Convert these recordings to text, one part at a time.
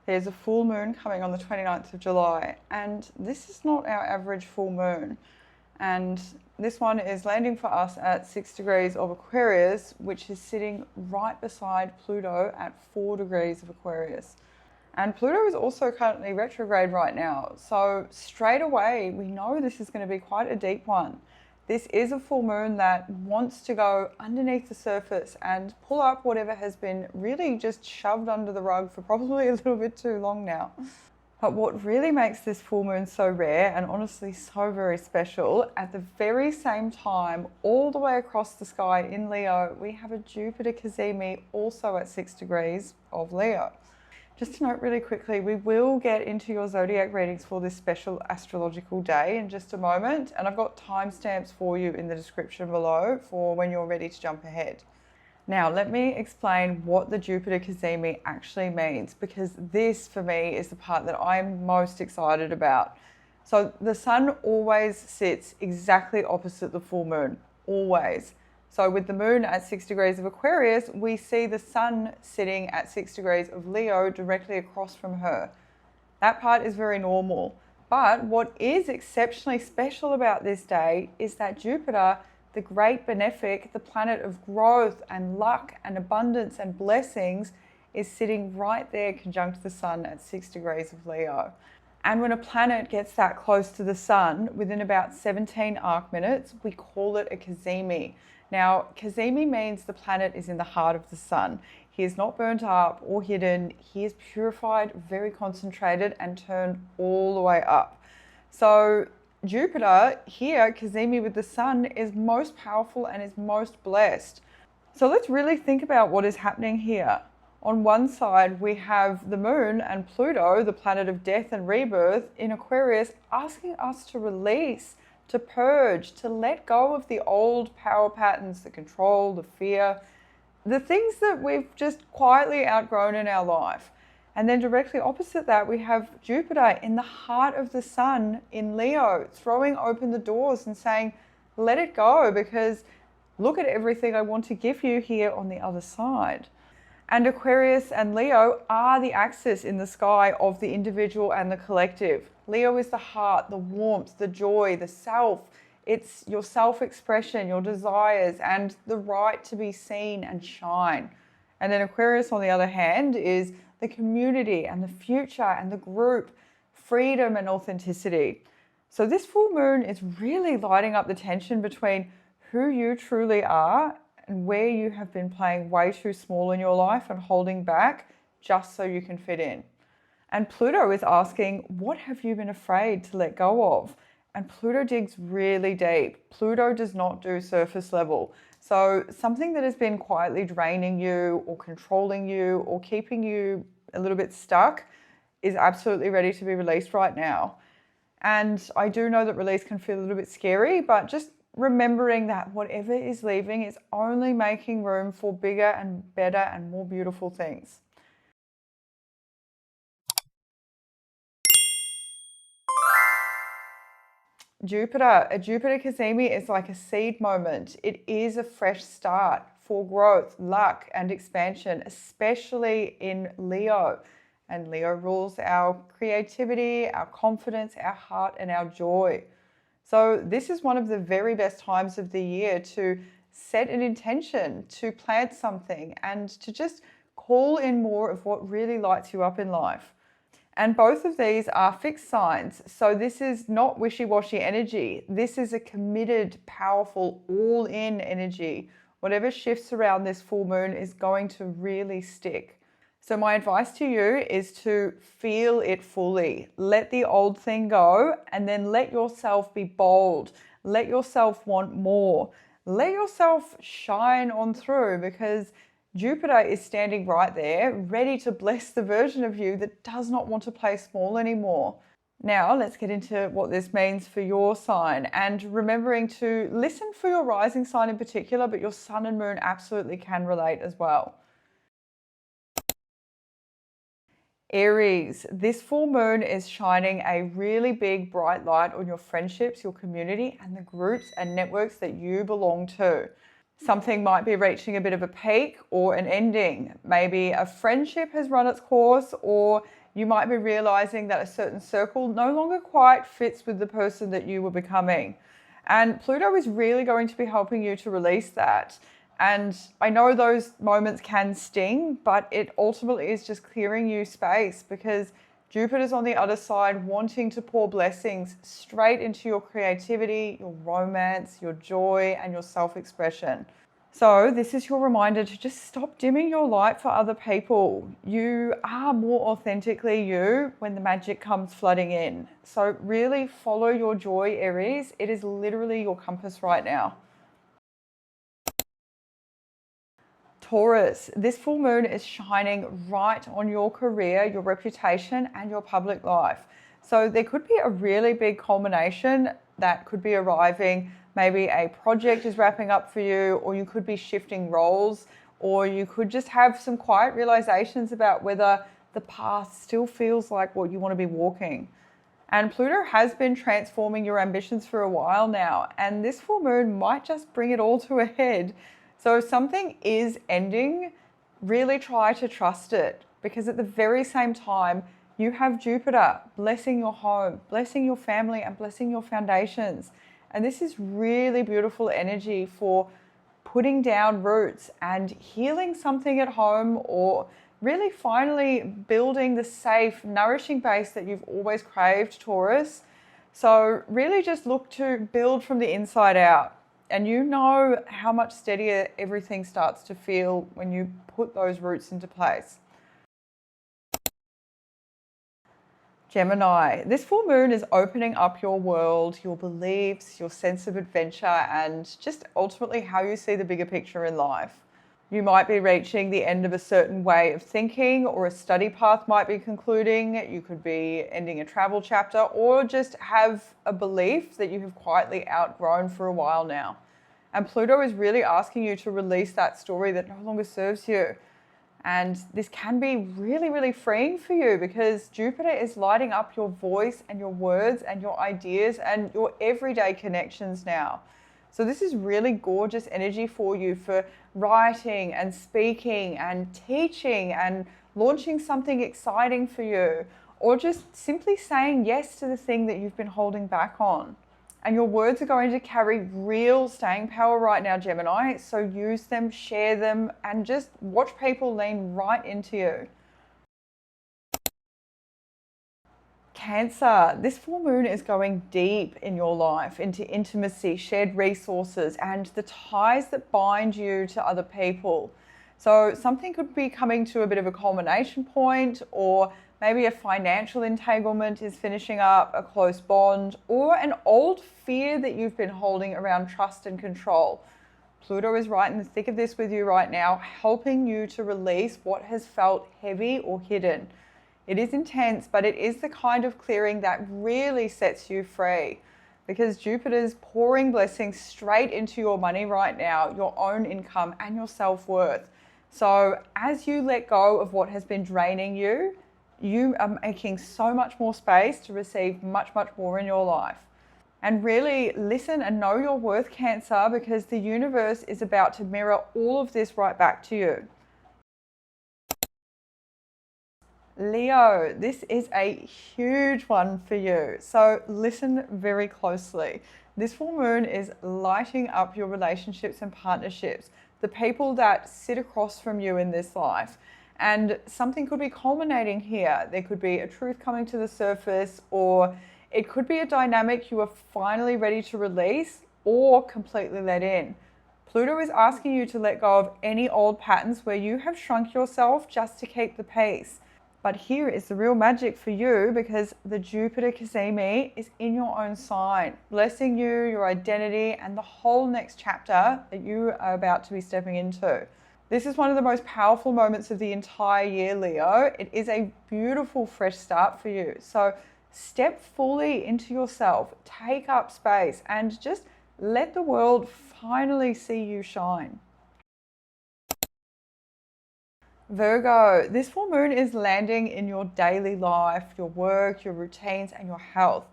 There's a full moon coming on the 29th of July, and this is not our average full moon. And this one is landing for us at 6 degrees of Aquarius, which is sitting right beside Pluto at 4 degrees of Aquarius. And Pluto is also currently retrograde right now. So straight away, we know this is going to be quite a deep one. This is a full moon that wants to go underneath the surface and pull up whatever has been really just shoved under the rug for probably a little bit too long now. But what really makes this full moon so rare and honestly so very special, at the very same time, all the way across the sky in Leo, we have a Jupiter cazimi also at 6 degrees of Leo. Just to note really quickly, we will get into your zodiac readings for this special astrological day in just a moment, and I've got timestamps for you in the description below for when you're ready to jump ahead. Now, let me explain what the Jupiter cazimi actually means, because this for me is the part that I'm most excited about. So the sun always sits exactly opposite the full moon, always. So with the moon at 6 degrees of Aquarius, we see the sun sitting at 6 degrees of Leo directly across from her. That part is very normal. But what is exceptionally special about this day is that Jupiter, the great benefic, the planet of growth and luck and abundance and blessings, is sitting right there conjunct the sun at 6 degrees of Leo. And when a planet gets that close to the sun, within about 17 arc minutes, we call it a cazimi. Now, cazimi means the planet is in the heart of the sun. He is not burnt up or hidden. He is purified, very concentrated, and turned all the way up. So Jupiter here, cazimi with the sun, is most powerful and is most blessed. So let's really think about what is happening here. On one side, we have the moon and Pluto, the planet of death and rebirth, in Aquarius, asking us to release, to purge, to let go of the old power patterns, the control, the fear, the things that we've just quietly outgrown in our life. And then directly opposite that, we have Jupiter in the heart of the sun in Leo, throwing open the doors and saying, let it go, because look at everything I want to give you here on the other side. And Aquarius and Leo are the axis in the sky of the individual and the collective. Leo is the heart, the warmth, the joy, the self. It's your self-expression, your desires, and the right to be seen and shine. And then Aquarius, on the other hand, is the community and the future and the group, freedom and authenticity. So this full moon is really lighting up the tension between who you truly are and where you have been playing way too small in your life and holding back just so you can fit in. And Pluto is asking, what have you been afraid to let go of? And Pluto digs really deep. Pluto does not do surface level. So something that has been quietly draining you or controlling you or keeping you a little bit stuck is absolutely ready to be released right now. And I do know that release can feel a little bit scary, but just remembering that whatever is leaving is only making room for bigger and better and more beautiful things. A Jupiter cazimi is like a seed moment. It is a fresh start for growth, luck, and expansion, especially in Leo. And Leo rules our creativity, our confidence, our heart, and our joy. So this is one of the very best times of the year to set an intention, to plant something, and to just call in more of what really lights you up in life. And both of these are fixed signs. So this is not wishy-washy energy. This is a committed, powerful, all-in energy. Whatever shifts around this full moon is going to really stick. So my advice to you is to feel it fully. Let the old thing go and then let yourself be bold. Let yourself want more. Let yourself shine on through, because Jupiter is standing right there, ready to bless the version of you that does not want to play small anymore. Now, let's get into what this means for your sign, and remembering to listen for your rising sign in particular, but your sun and moon absolutely can relate as well. Aries, this full moon is shining a really big bright light on your friendships, your community, and the groups and networks that you belong to. Something might be reaching a bit of a peak or an ending. Maybe a friendship has run its course, or You might be realizing that a certain circle no longer quite fits with the person that you were becoming. And Pluto is really going to be helping you to release that. And I know those moments can sting, but it ultimately is just clearing you space, because Jupiter's on the other side wanting to pour blessings straight into your creativity, your romance, your joy, and your self-expression. So this is your reminder to just stop dimming your light for other people. You are more authentically you when the magic comes flooding in. So really follow your joy, Aries. It is literally your compass right now. Taurus, this full moon is shining right on your career, your reputation, and your public life. So there could be a really big culmination that could be arriving. Maybe a project is wrapping up for you, or you could be shifting roles, or you could just have some quiet realizations about whether the path still feels like what you want to be walking. And Pluto has been transforming your ambitions for a while now, and this full moon might just bring it all to a head. So if something is ending, really try to trust it, because at the very same time, you have Jupiter blessing your home, blessing your family, and blessing your foundations. And this is really beautiful energy for putting down roots and healing something at home, or really finally building the safe, nourishing base that you've always craved, Taurus. So really just look to build from the inside out. And you know how much steadier everything starts to feel when you put those roots into place. Gemini, this full moon is opening up your world, your beliefs, your sense of adventure, and just ultimately how you see the bigger picture in life. You might be reaching the end of a certain way of thinking, or a study path might be concluding. You could be ending a travel chapter, or just have a belief that you have quietly outgrown for a while now. And Pluto is really asking you to release that story that no longer serves you. And this can be really, really freeing for you, because Jupiter is lighting up your voice and your words and your ideas and your everyday connections now. So this is really gorgeous energy for you for writing and speaking and teaching and launching something exciting for you, or just simply saying yes to the thing that you've been holding back on. And your words are going to carry real staying power right now, Gemini. So use them, share them, and just watch people lean right into you. Cancer, this full moon is going deep in your life, into intimacy, shared resources, and the ties that bind you to other people. So something could be coming to a bit of a culmination point, or maybe a financial entanglement is finishing up, a close bond, or an old fear that you've been holding around trust and control. Pluto is right in the thick of this with you right now, helping you to release what has felt heavy or hidden. It is intense, but it is the kind of clearing that really sets you free, because Jupiter's pouring blessings straight into your money right now, your own income and your self-worth. So as you let go of what has been draining you, you are making so much more space to receive much, much more in your life. And really listen and know your worth, Cancer, because the universe is about to mirror all of this right back to you. Leo, this is a huge one for you. So listen very closely. This full moon is lighting up your relationships and partnerships, the people that sit across from you in this life. And something could be culminating here. There could be a truth coming to the surface, or it could be a dynamic you are finally ready to release or completely let in. Pluto is asking you to let go of any old patterns where you have shrunk yourself just to keep the peace. But here is the real magic for you, because the Jupiter cazimi is in your own sign, blessing you, your identity, and the whole next chapter that you are about to be stepping into. This is one of the most powerful moments of the entire year, Leo. It is a beautiful fresh start for you. So step fully into yourself, take up space, and just let the world finally see you shine. Virgo, this full moon is landing in your daily life, your work, your routines, and your health.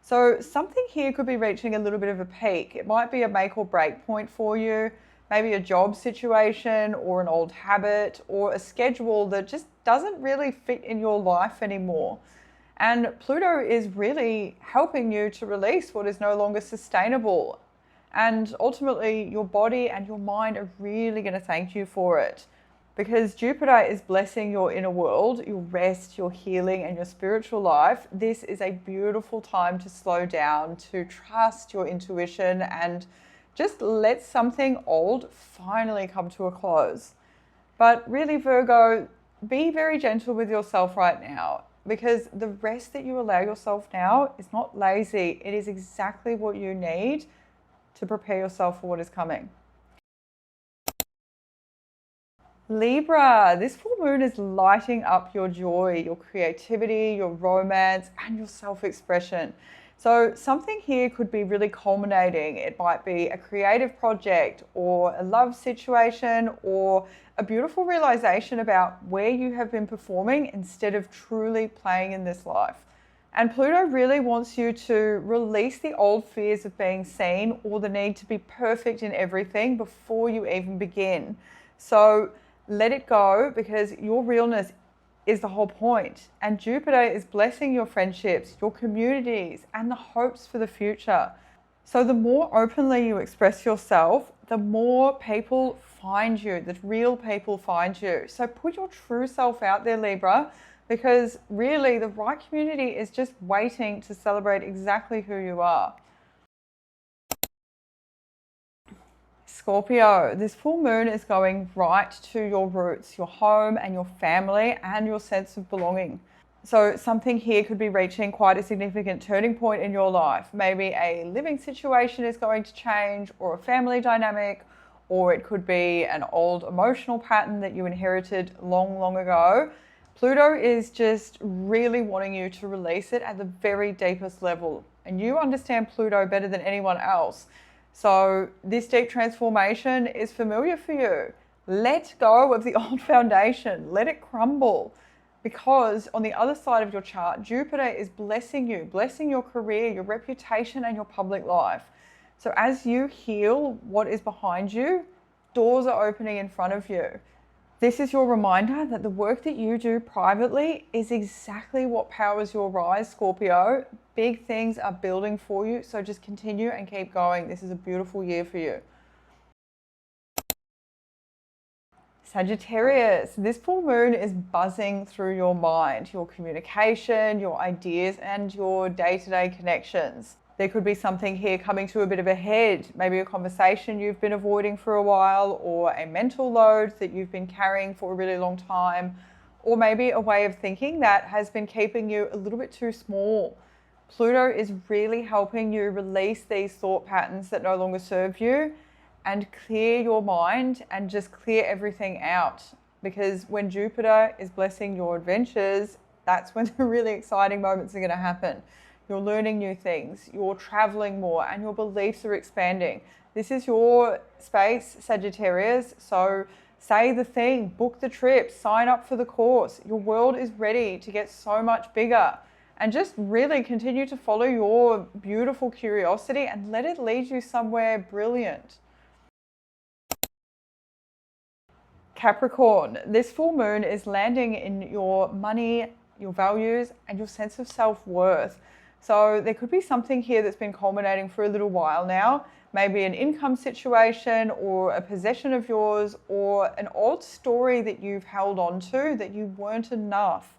So something here could be reaching a little bit of a peak. It might be a make or break point for you. maybe a job situation or an old habit or a schedule that just doesn't really fit in your life anymore. And Pluto is really helping you to release what is no longer sustainable. And ultimately, your body and your mind are really going to thank you for it. Because Jupiter is blessing your inner world, your rest, your healing, and your spiritual life. This is a beautiful time to slow down, to trust your intuition, and just let something old finally come to a close. But really, Virgo, be very gentle with yourself right now, because the rest that you allow yourself now is not lazy. It is exactly what you need to prepare yourself for what is coming. Libra, this full moon is lighting up your joy, your creativity, your romance, and your self-expression. So something here could be really culminating. It might be a creative project or a love situation or a beautiful realization about where you have been performing instead of truly playing in this life. And Pluto really wants you to release the old fears of being seen or the need to be perfect in everything before you even begin. So let it go, because your realness is the whole point. And Jupiter is blessing your friendships, your communities, and the hopes for the future. So the more openly you express yourself, the more people find you, the real people find you. So put your true self out there, Libra, because really the right community is just waiting to celebrate exactly who you are. Scorpio, this full moon is going right to your roots, your home and your family and your sense of belonging. So something here could be reaching quite a significant turning point in your life. Maybe a living situation is going to change, or a family dynamic, or it could be an old emotional pattern that you inherited long, long ago. Pluto is just really wanting you to release it at the very deepest level. And you understand Pluto better than anyone else. So this deep transformation is familiar for you. Let go of the old foundation. Let it crumble. Because on the other side of your chart, Jupiter is blessing you, blessing your career, your reputation, and your public life. So as you heal what is behind you, doors are opening in front of you. This is your reminder that the work that you do privately is exactly what powers your rise, Scorpio. Big things are building for you, so just continue and keep going. This is a beautiful year for you. Sagittarius, this full moon is buzzing through your mind, your communication, your ideas, and your day-to-day connections. There could be something here coming to a bit of a head, maybe a conversation you've been avoiding for a while, or a mental load that you've been carrying for a really long time, or maybe a way of thinking that has been keeping you a little bit too small. Pluto is really helping you release these thought patterns that no longer serve you and clear your mind and just clear everything out. Because when Jupiter is blessing your adventures, that's when the really exciting moments are going to happen. You're learning new things, you're traveling more, and your beliefs are expanding. This is your space, Sagittarius. So say the thing, book the trip, sign up for the course. Your world is ready to get so much bigger. And just really continue to follow your beautiful curiosity and let it lead you somewhere brilliant. Capricorn, this full moon is landing in your money, your values, and your sense of self-worth. So there could be something here that's been culminating for a little while now, maybe an income situation or a possession of yours or an old story that you've held on to that you weren't enough.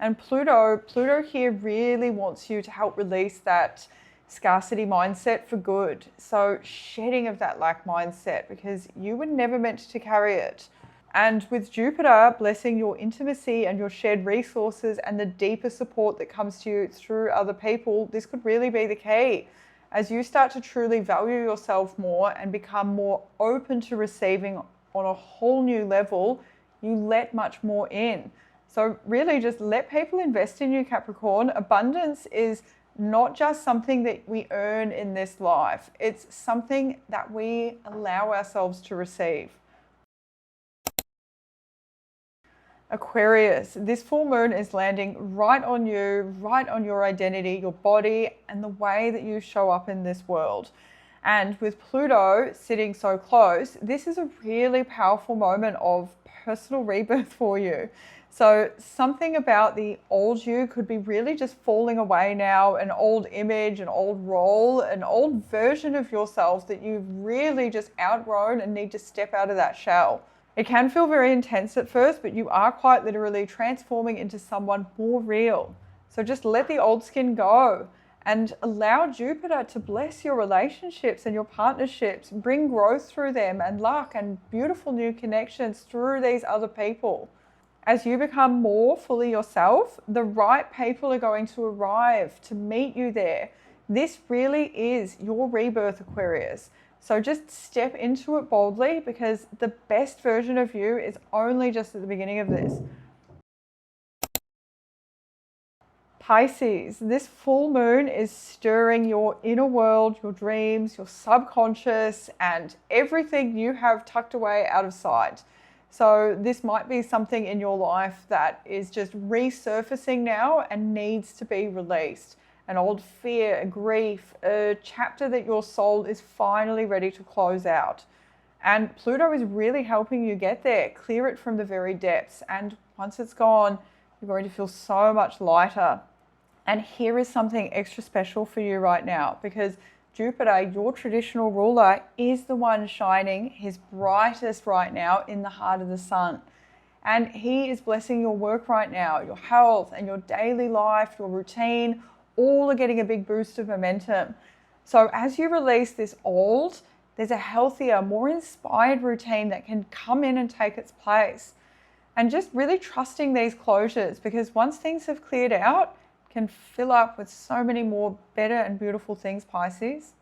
And Pluto here really wants you to help release that scarcity mindset for good. So shedding of that lack mindset, because you were never meant to carry it. And with Jupiter blessing your intimacy and your shared resources and the deeper support that comes to you through other people, this could really be the key. As you start to truly value yourself more and become more open to receiving on a whole new level, you let much more in. So really just let people invest in you, Capricorn. Abundance is not just something that we earn in this life. It's something that we allow ourselves to receive. Aquarius, this full moon is landing right on you, right on your identity, your body, and the way that you show up in this world. And with Pluto sitting so close, this is a really powerful moment of personal rebirth for you. So something about the old you could be really just falling away now, an old image, an old role, an old version of yourself that you've really just outgrown and need to step out of that shell. It can feel very intense at first, but you are quite literally transforming into someone more real. So just let the old skin go and allow Jupiter to bless your relationships and your partnerships, bring growth through them and luck and beautiful new connections through these other people. As you become more fully yourself, the right people are going to arrive to meet you there. This really is your rebirth, Aquarius. So just step into it boldly, because the best version of you is only just at the beginning of this. Pisces, this full moon is stirring your inner world, your dreams, your subconscious, and everything you have tucked away out of sight. So this might be something in your life that is just resurfacing now and needs to be released. An old fear, a grief, a chapter that your soul is finally ready to close out. And Pluto is really helping you get there, clear it from the very depths. And once it's gone, you're going to feel so much lighter. And here is something extra special for you right now, because Jupiter, your traditional ruler, is the one shining his brightest right now in the heart of the sun. And he is blessing your work right now, your health and your daily life, your routine, all are getting a big boost of momentum. So as you release this old, there's a healthier, more inspired routine that can come in and take its place. And just really trusting these closures, because once things have cleared out, can fill up with so many more better and beautiful things, Pisces.